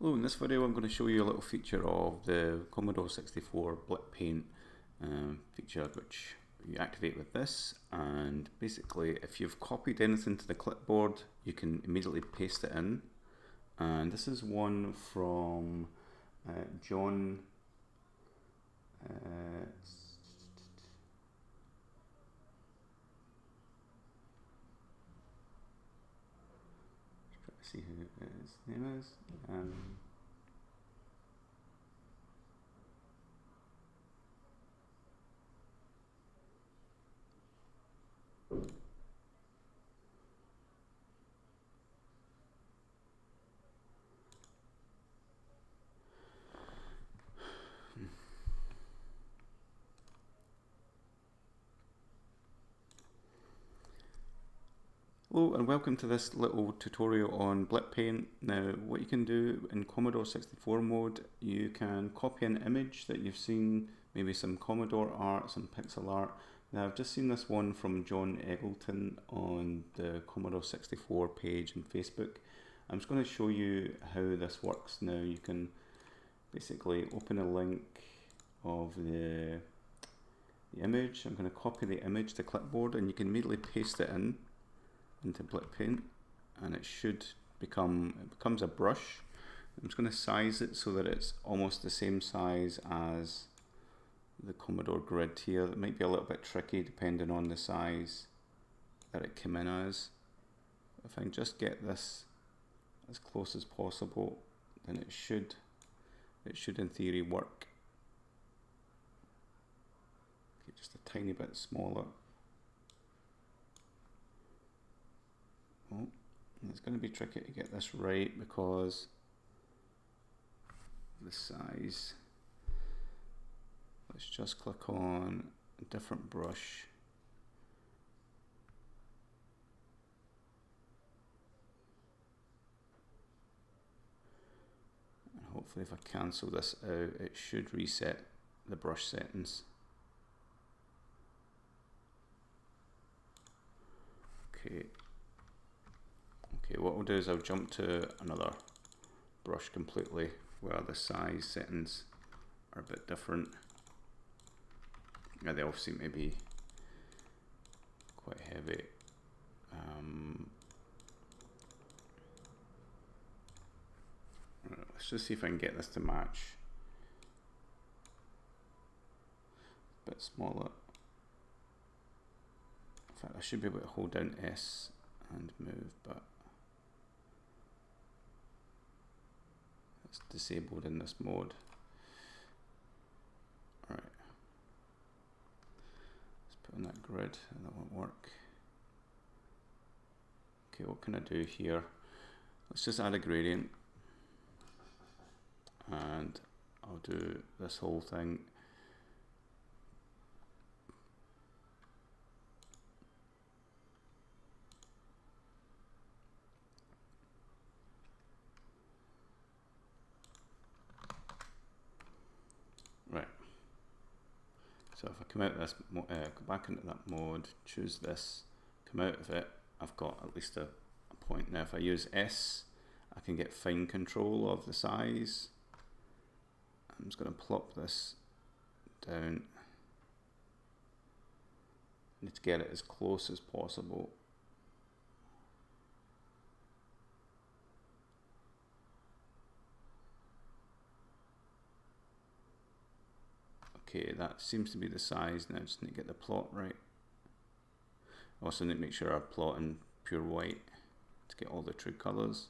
Hello, in this video I'm going to show you a little feature of the Commodore 64 Blitpaint feature, which you activate with this, and basically if you've copied anything to the clipboard you can immediately paste it in. And this is one from Jon see who his name is. Hello and welcome to this little tutorial on Blitpaint. Now what you can do in Commodore 64 mode, you can copy an image that you've seen, maybe some Commodore art, some pixel art. Now I've just seen this one from Jon Eggelton on the Commodore 64 page on Facebook. I'm just going to show you how this works. Now you can basically open a link of the image. I'm going to copy the image to clipboard and you can immediately paste it into Blitpaint, and it becomes a brush. I'm just going to size it so that it's almost the same size as the Commodore grid here. That might be a little bit tricky depending on the size that it came in as. If I can just get this as close as possible, then it should in theory work. Okay, just a tiny bit smaller. Oh, it's going to be tricky to get this right because of the size. Let's just click on a different brush. And hopefully if I cancel this out, it should reset the brush settings. Okay. Okay, what we'll do is I'll jump to another brush completely where the size settings are a bit different. Yeah, they obviously may be quite heavy. Let's just see if I can get this to match. A bit smaller. In fact, I should be able to hold down S and move, but it's disabled in this mode. Alright, let's put on that grid, and that won't work. Okay, what can I do here? Let's just add a gradient, and I'll do this whole thing. Right, so if I come out of this, go back into that mode, choose this, come out of it, I've got at least a point. Now if I use S, I can get fine control of the size. I'm just going to plop this down. I need to get it as close as possible. Okay, that seems to be the size. Now I just need to get the plot right. Also need to make sure I plot in pure white to get all the true colors.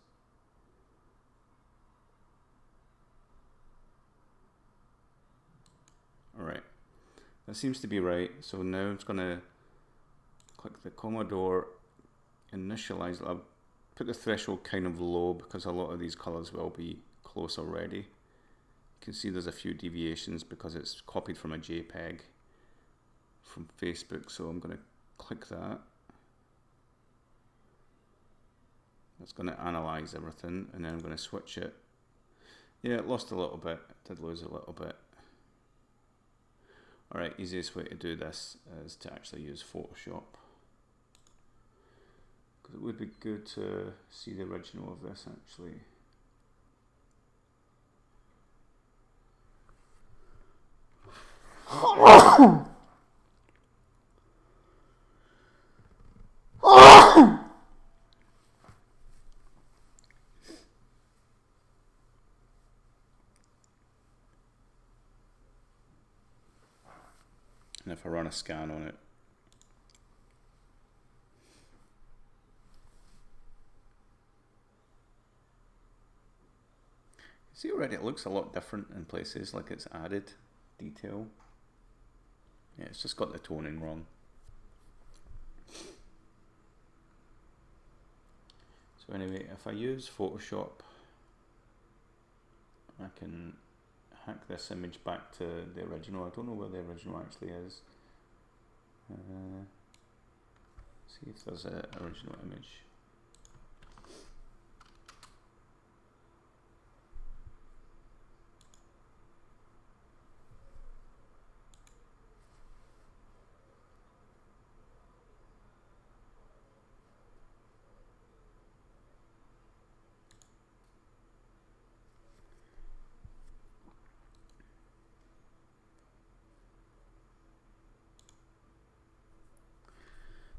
Alright, that seems to be right. So now I'm just going to click the Commodore initialize. I'll put the threshold kind of low because a lot of these colors will be close already. You can see there's a few deviations because it's copied from a JPEG from Facebook, so I'm going to click that. It's going to analyze everything, and then I'm going to switch it. Yeah, it lost a little bit. It did lose a little bit. Alright, easiest way to do this is to actually use Photoshop, because it would be good to see the original of this actually. And if I run a scan on it, see already it looks a lot different in places, like it's added detail. Yeah, it's just got the toning wrong. So anyway, if I use Photoshop, I can hack this image back to the original. I don't know where the original actually is. See if there's an original image.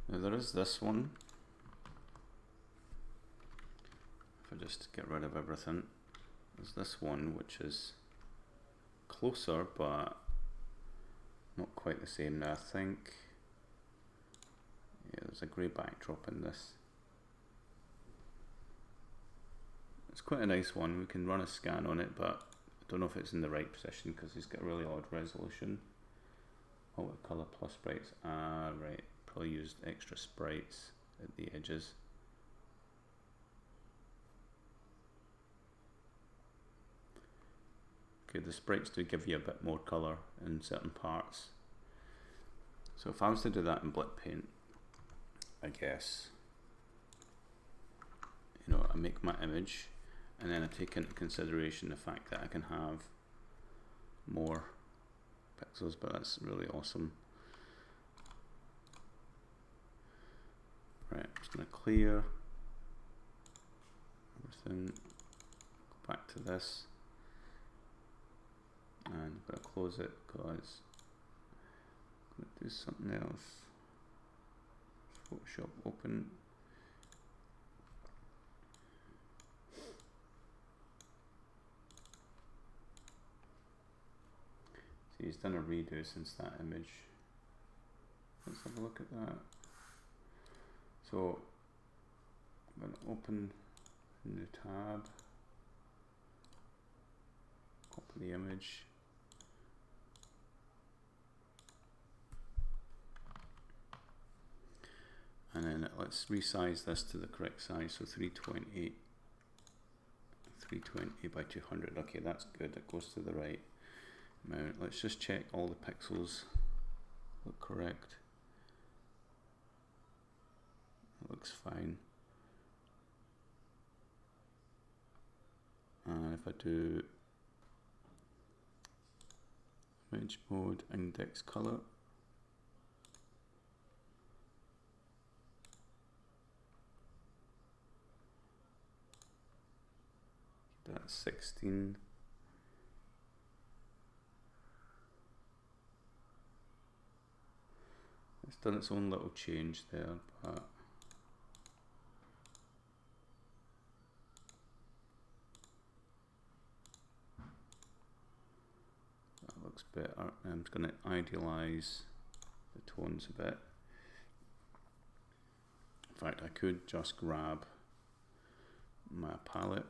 Now there is this one. If I just get rid of everything, there's this one which is closer but not quite the same. Now I think, yeah, there's a grey backdrop in this. It's quite a nice one. We can run a scan on it, but I don't know if it's in the right position because it's got a really odd resolution. Oh, colour plus sprites. Ah, right. Probably used extra sprites at the edges. Okay, the sprites do give you a bit more colour in certain parts. So if I was to do that in Blitpaint, I guess, you know, I make my image and then I take into consideration the fact that I can have more pixels, but that's really awesome. Right, I'm just going to clear everything, go back to this, and I'm going to close it because I'm going to do something else. Photoshop open. See, he's done a redo since that image. Let's have a look at that. So I'm going to open a new tab, copy the image, and then let's resize this to the correct size, so 320 by 200. Okay, that's good, it goes to the right amount. Let's just check all the pixels look correct. Looks fine. And if I do image mode, index color, that's 16. It's done its own little change there, but looks better. I'm just going to idealize the tones a bit. In fact, I could just grab my palette,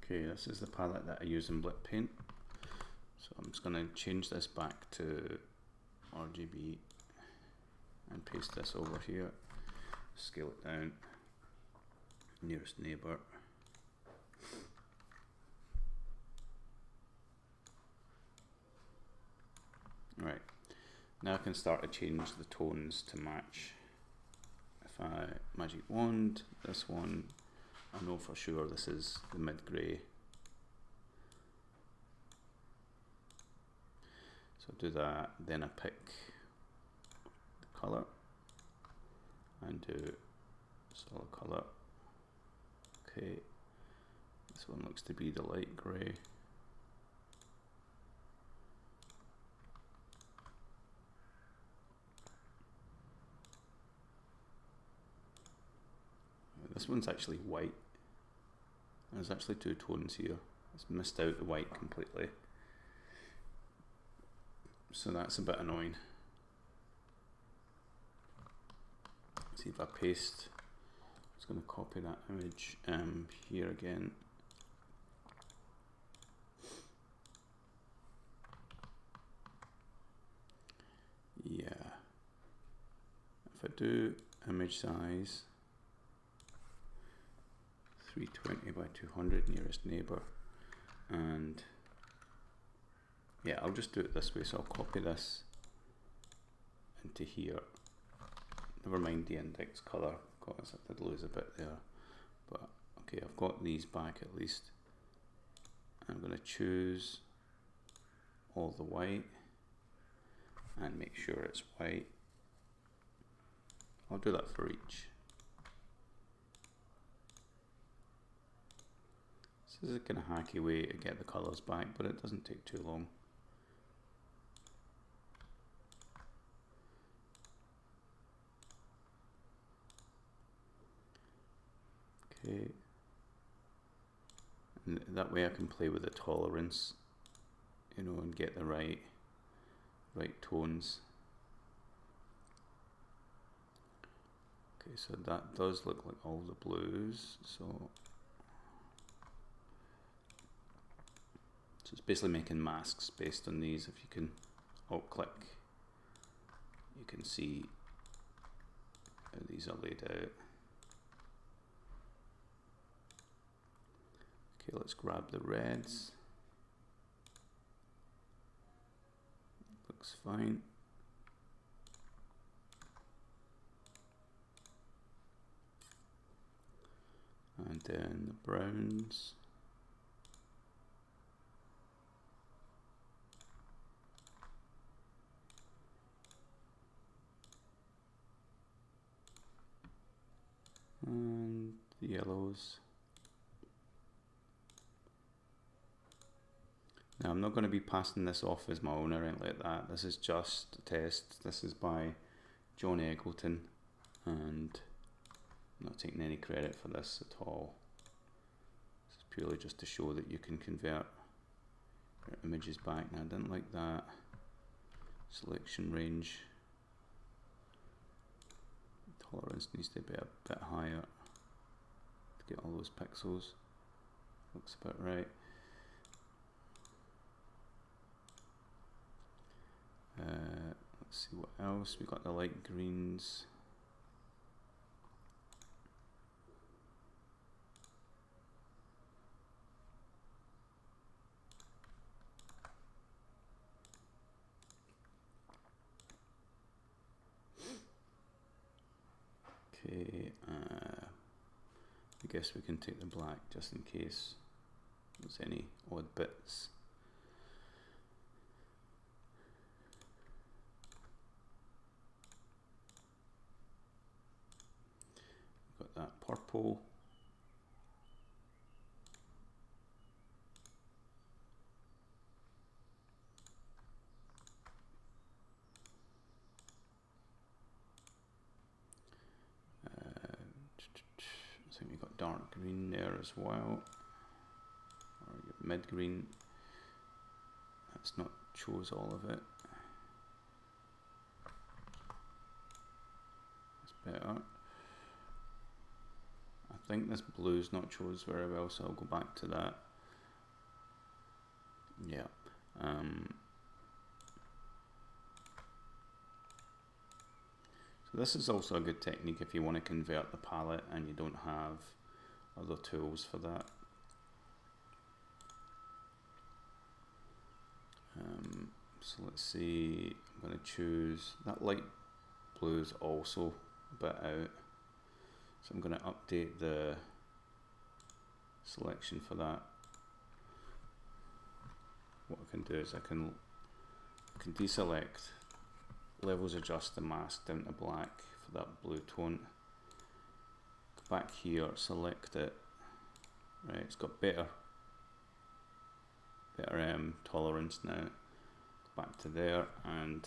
okay, this is the palette that I use in Blitpaint. So I'm just going to change this back to RGB and paste this over here, scale it down, nearest neighbor. Right, now I can start to change the tones to match. If I magic wand this one, I know for sure this is the mid-grey. So do that, then I pick the colour and do solid colour. Okay, this one looks to be the light grey. This one's actually white. There's actually two tones here. It's missed out the white completely. So that's a bit annoying. See if I paste, I'm just going to copy that image here again. Yeah. If I do image size 320 by 200 nearest neighbor, and yeah, I'll just do it this way. So I'll copy this into here. Never mind the index color, because I did lose a bit there. But okay, I've got these back at least. I'm going to choose all the white and make sure it's white. I'll do that for each. This is a kind of hacky way to get the colors back, but it doesn't take too long. Okay, and that way I can play with the tolerance, you know, and get the right tones. Okay, so that does look like all the blues. So it's basically making masks based on these. If you can alt click, you can see how these are laid out. Okay, let's grab the reds. Looks fine. And then the browns. And the yellows. Now I'm not going to be passing this off as my own or anything like that. This is just a test. This is by Jon Eggelton, and I'm not taking any credit for this at all. This is purely just to show that you can convert your images back. Now I didn't like that selection range. Tolerance needs to be a bit higher to get all those pixels. Looks about right. Let's see what else. We got the light greens. Okay, I guess we can take the black just in case there's any odd bits. Got that purple. I think we got dark green there as well, or mid green. That's not chose all of it. That's better. I think this blue's not chose very well, so I'll go back to that. Yeah, So this is also a good technique if you want to convert the palette and you don't have other tools for that. So let's see, I'm going to choose, that light blue is also a bit out. So I'm going to update the selection for that. What I can do is I can deselect, levels adjust the mask down to black for that blue tone. Go back here, select it. Right, it's got better tolerance now. Back to there, and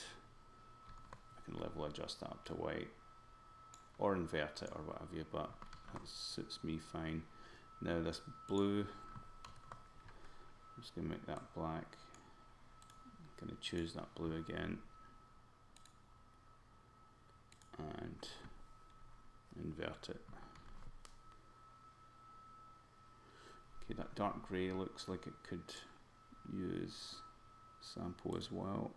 I can level adjust that up to white or invert it or what have you, but that suits me fine. Now this blue, I'm just going to make that black. I'm going to choose that blue again and invert it. Okay, that dark grey looks like it could use sample as well.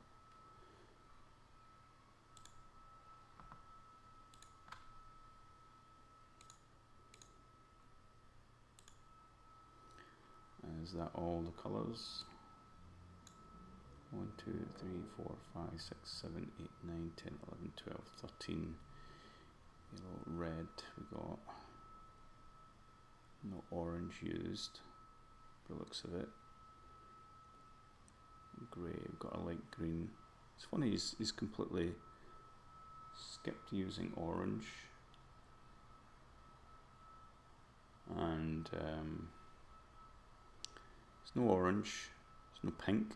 Is that all the colours? 1, 2, 3, 4, 5, 6, 7, 8, 9, 10, 11, 12, 13. Yellow, red, we got no orange used, by the looks of it. Grey, we've got a light green. It's funny, he's completely skipped using orange. And there's no orange, there's no pink.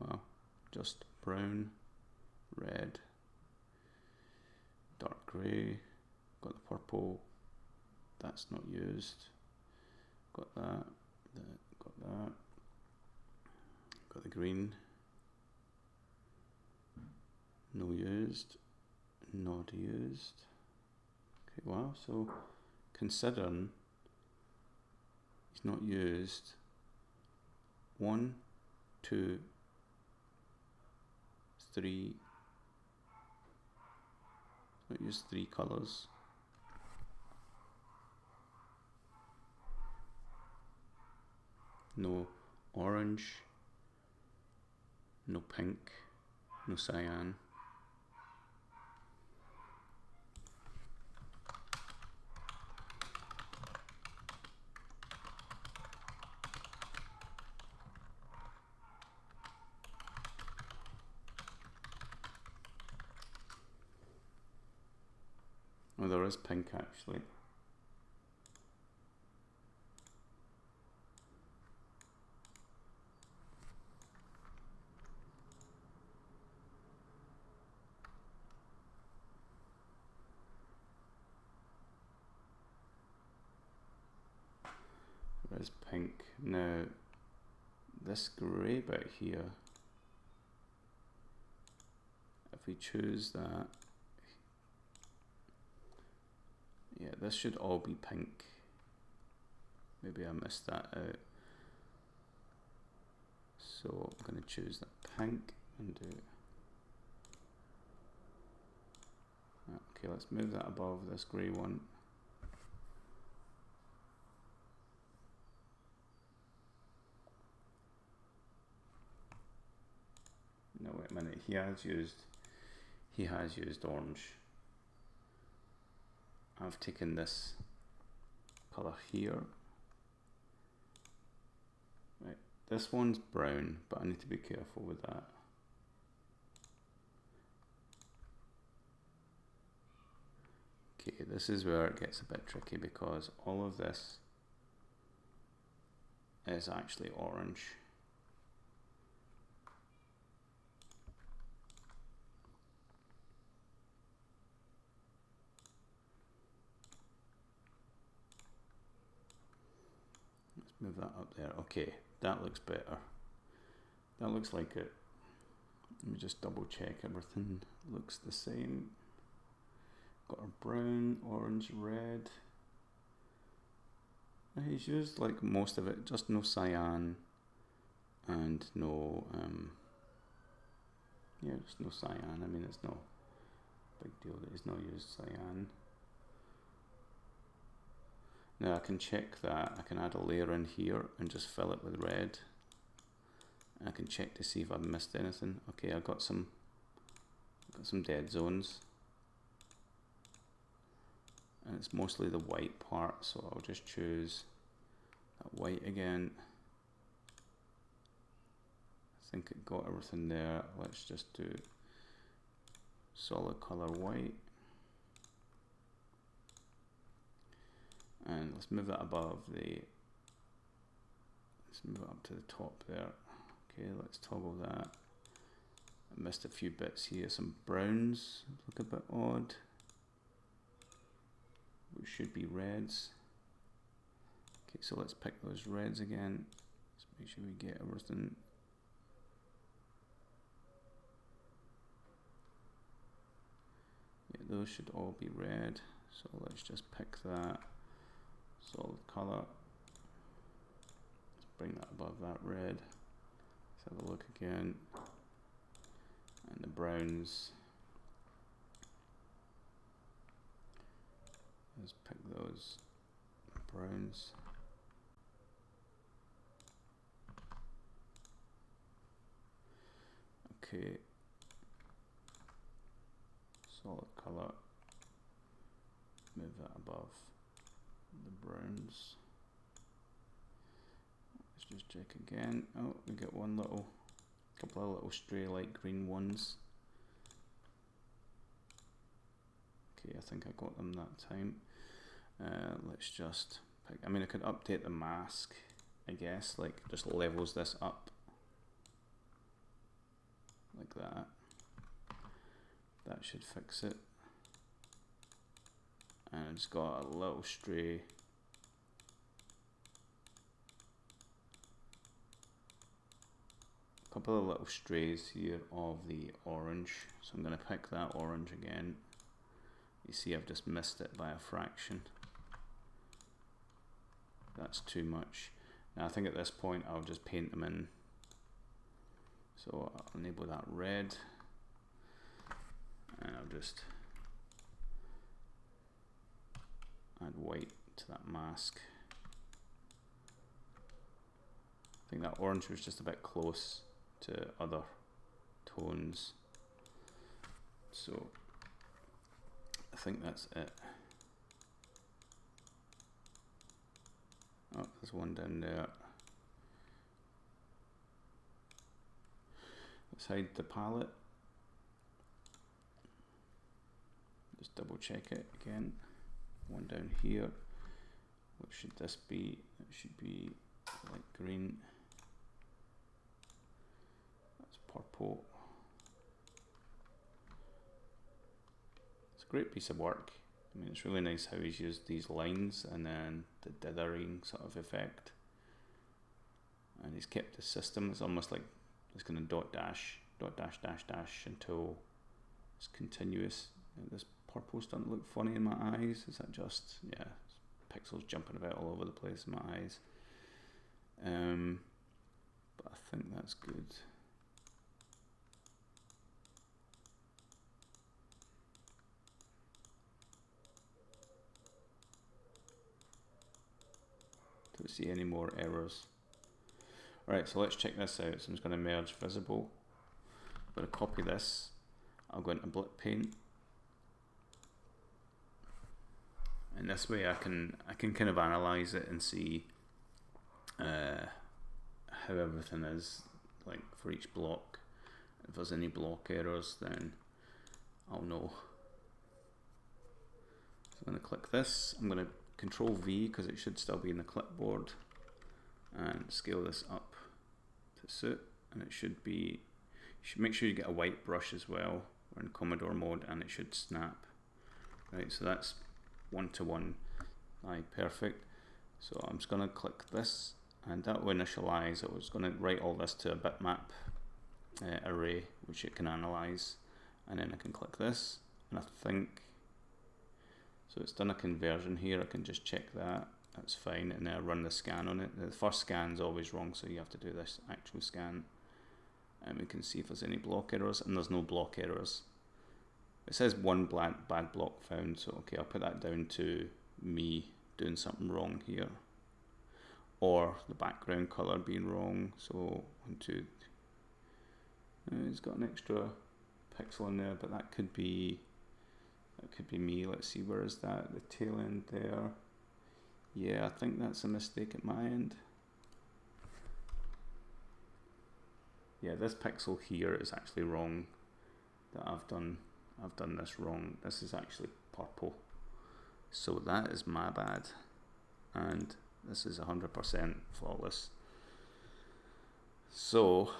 Well, just brown, red, dark grey, got the purple, that's not used. Got that, got the green, no used, not used. Okay, wow, so considering he's not used 1, 2, 3, not used 3 colours. No orange, no pink, no cyan. Oh, there is pink actually. There is pink. Now, this grey bit here, if we choose that, yeah, this should all be pink. Maybe I missed that out. So I'm going to choose that pink and do. Okay, let's move that above this grey one. No, wait a minute. He has used orange. I've taken this colour here. Right, this one's brown, but I need to be careful with that. Okay, this is where it gets a bit tricky because all of this is actually orange. Move that up there. Okay, that looks better. That looks like it. Let me just double check everything looks the same. Got our brown, orange, red. He's used like most of it, just no cyan and no, yeah, just no cyan. I mean, it's no big deal that he's not used cyan. Now I can check that. I can add a layer in here and just fill it with red. I can check to see if I've missed anything. Okay, I've got some dead zones. And it's mostly the white part, so I'll just choose that white again. I think it got everything there. Let's just do solid color white. And let's move that above the, let's move it up to the top there. Okay, let's toggle that. I missed a few bits here. Some browns look a bit odd, which should be reds. Okay, so let's pick those reds again. Let's make sure we get everything. Yeah, those should all be red. So let's just pick that. Solid color. Let's bring that above that red. Let's have a look again. And the browns. Let's pick those browns. Okay. Solid color. Move that above the browns. Let's just check again. Oh, we get couple of little stray light green ones. Okay, I think I got them that time. Let's just pick, I mean, I could update the mask, I guess, like just levels this up like that. That should fix it. And it's got a little stray couple of little strays here of the orange, so I'm going to pick that orange again. You see I've just missed it by a fraction. That's too much. Now I think at this point I'll just paint them in. So I'll enable that red, and I'll just add white to that mask. I think that orange was just a bit close to other tones, so I think that's it. Oh, there's one down there. Let's hide the palette. Just double check it again. One down here. What should this be? It should be light green. That's purple. It's a great piece of work. I mean, it's really nice how he's used these lines and then the dithering sort of effect. And he's kept the system. It's almost like it's going to dot dash dash until it's continuous. This purple's starting to look funny in my eyes. Is that just, yeah, pixels jumping about all over the place in my eyes. But I think that's good. Don't see any more errors. Alright, so let's check this out. So I'm just going to merge visible. I'm going to copy this. I'll go into Blitpaint. And this way I can kind of analyze it and see how everything is, like for each block. If there's any block errors, then I'll know. So I'm going to click this. I'm going to Control V because it should still be in the clipboard, and scale this up to suit. And it should be, you should make sure you get a white brush as well. We're in Commodore mode, and it should snap. Right, so that's 1:1. Aye, perfect. So I'm just going to click this, and that will initialize. I was going to write all this to a bitmap array, which it can analyze, and then I can click this, and I think, so it's done a conversion here. I can just check that. that's fine, and then I run the scan on it. The first scan's always wrong, so you have to do this actual scan, and we can see if there's any block errors, and there's no block errors. It says one bad block found, so okay, I'll put that down to me doing something wrong here, or the background color being wrong. So 1, 2, it's got an extra pixel in there, but that could be me. Let's see, where is that? The tail end there. Yeah, I think that's a mistake at my end. Yeah, this pixel here is actually wrong. That I've done this wrong. This is actually purple. So that is my bad. And this is 100% flawless. So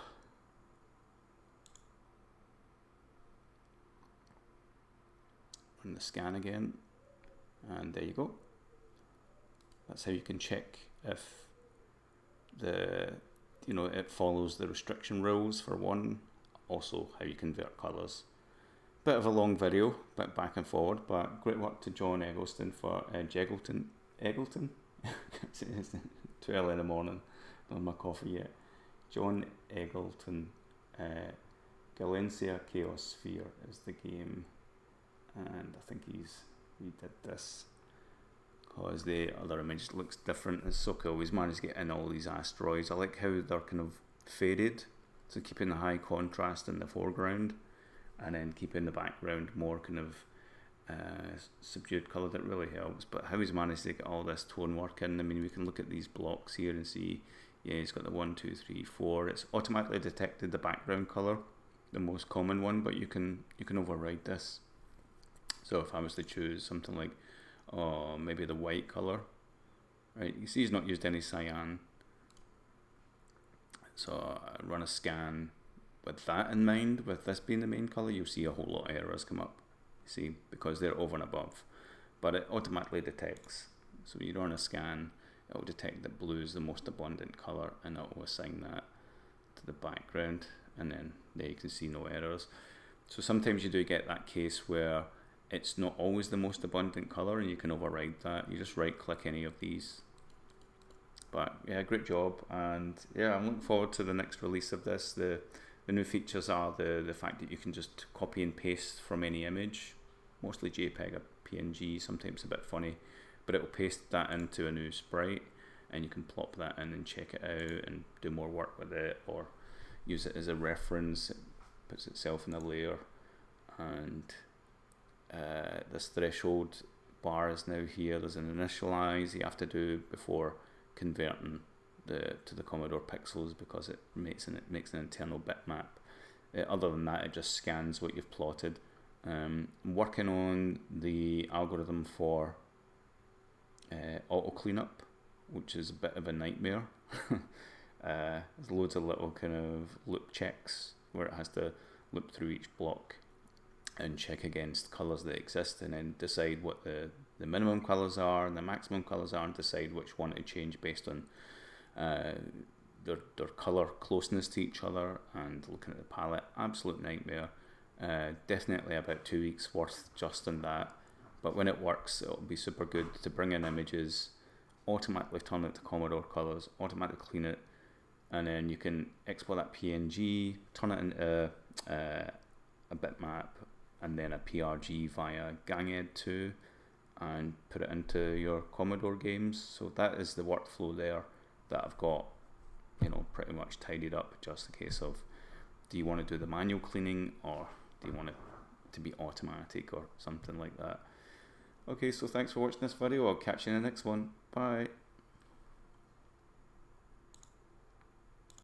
run the scan again, and there you go. That's how you can check if it follows the restriction rules for one. Also how you convert colors. Bit of a long video, bit back and forward, but great work to Jon Eggelton for Eggelton? It's too early in the morning, don't have my coffee yet. Jon Eggelton, Galencia Chaos Sphere is the game, and I think he did this because the other image looks different. It's so cool. He's managed to get in all these asteroids. I like how they're kind of faded, so keeping the high contrast in the foreground, and then keeping the background more kind of subdued colour. That really helps. But how he's managed to get all this tone work in, I mean, we can look at these blocks here and see, yeah, he's got the 1, 2, 3, 4. It's automatically detected the background colour, the most common one, but you can override this. So if I was to choose something like, maybe the white colour, right? You see he's not used any cyan. So I run a scan with that in mind, with this being the main colour, you'll see a whole lot of errors come up. You see, because they're over and above. But it automatically detects. So you run a scan, it will detect that blue is the most abundant colour, and it will assign that to the background, and then there you can see no errors. So sometimes you do get that case where it's not always the most abundant colour, and you can override that. You just right click any of these. But yeah, great job, and yeah, I'm looking forward to the next release of this. The new features are the fact that you can just copy and paste from any image, mostly JPEG or PNG, sometimes a bit funny, but it will paste that into a new sprite, and you can plop that in and check it out and do more work with it, or use it as a reference. It puts itself in a layer, and this threshold bar is now here. There's an initialize you have to do before converting to the Commodore pixels, because it makes an internal bitmap. Other than that, it just scans what you've plotted. I'm working on the algorithm for auto cleanup, which is a bit of a nightmare. There's loads of little kind of loop checks where it has to loop through each block and check against colours that exist, and then decide what the minimum colours are and the maximum colours are, and decide which one to change based on their colour closeness to each other, and looking at the palette. Absolute nightmare. Definitely about 2 weeks worth just on that, but when it works, it'll be super good to bring in images, automatically turn it to Commodore colours, automatically clean it, and then you can export that PNG, turn it into a bitmap, and then a PRG via GangEd2, and put it into your Commodore games. So that is the workflow there that I've got, pretty much tidied up. Just a case of, do you want to do the manual cleaning, or do you want it to be automatic or something like that? Okay, so thanks for watching this video. I'll catch you in the next one. Bye.